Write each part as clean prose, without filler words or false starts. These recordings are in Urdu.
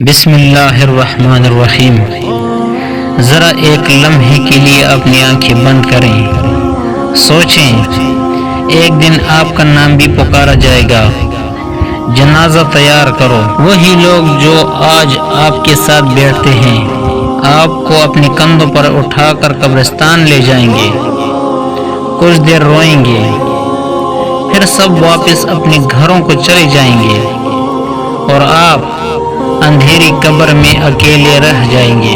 بسم اللہ الرحمن الرحیم۔ ذرا ایک لمحے کے لیے اپنی آنکھیں بند کریں، سوچیں ایک دن آپ کا نام بھی پکارا جائے گا۔ جنازہ تیار کرو۔ وہی لوگ جو آج آپ کے ساتھ بیٹھتے ہیں آپ کو اپنے کندھوں پر اٹھا کر قبرستان لے جائیں گے، کچھ دیر روئیں گے، پھر سب واپس اپنے گھروں کو چلے جائیں گے اور آپ اندھیری قبر میں اکیلے رہ جائیں گے۔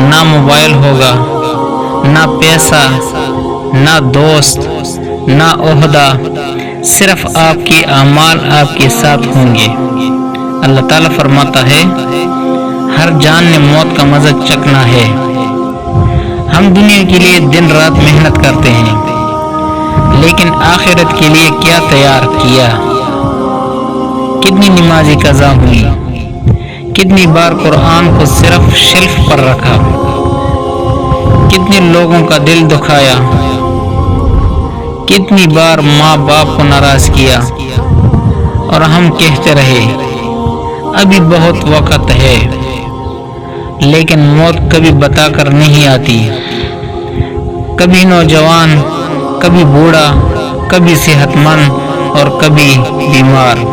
نہ موبائل ہوگا، نہ پیسہ، نہ دوست، نہ عہدہ، صرف آپ کے اعمال آپ کے ساتھ ہوں گے۔ اللہ تعالیٰ فرماتا ہے، ہر جان نے موت کا مزہ چکھنا ہے۔ ہم دنیا کے لیے دن رات محنت کرتے ہیں، لیکن آخرت کے لیے کیا تیار کیا؟ کتنی نمازیں قضا ہوئی، کتنی بار قرآن کو صرف شیلف پر رکھا، کتنے لوگوں کا دل دکھایا، کتنی بار ماں باپ کو ناراض کیا، اور ہم کہتے رہے ابھی بہت وقت ہے، لیکن موت کبھی بتا کر نہیں آتی۔ کبھی نوجوان، کبھی بوڑھا، کبھی صحت مند اور کبھی بیمار،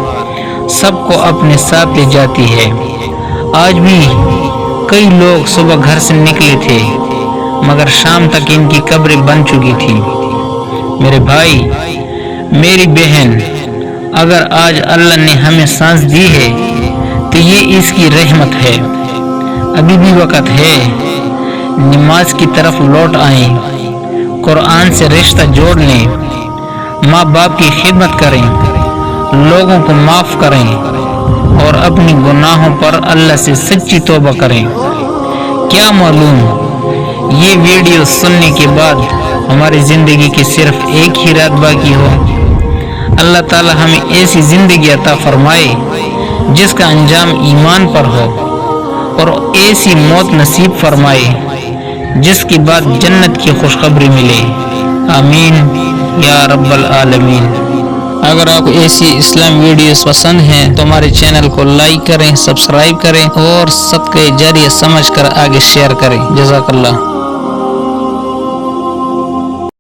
سب کو اپنے ساتھ لے جاتی ہے۔ آج بھی کئی لوگ صبح گھر سے نکلے تھے مگر شام تک ان کی قبریں بن چکی تھی۔ میرے بھائی، میری بہن، اگر آج اللہ نے ہمیں سانس دی ہے تو یہ اس کی رحمت ہے۔ ابھی بھی وقت ہے، نماز کی طرف لوٹ آئیں، قرآن سے رشتہ جوڑ لیں، ماں باپ کی خدمت کریں، لوگوں کو معاف کریں اور اپنی گناہوں پر اللہ سے سچی توبہ کریں۔ کیا معلوم یہ ویڈیو سننے کے بعد ہماری زندگی کی صرف ایک ہی رات باقی ہو۔ اللہ تعالی ہمیں ایسی زندگی عطا فرمائے جس کا انجام ایمان پر ہو، اور ایسی موت نصیب فرمائے جس کے بعد جنت کی خوشخبری ملے۔ آمین یا رب العالمین۔ اگر آپ کو ایسی اسلام ویڈیوز پسند ہیں تو ہمارے چینل کو لائک کریں، سبسکرائب کریں اور صدقہ جاریہ سمجھ کر آگے شیئر کریں۔ جزاک اللہ۔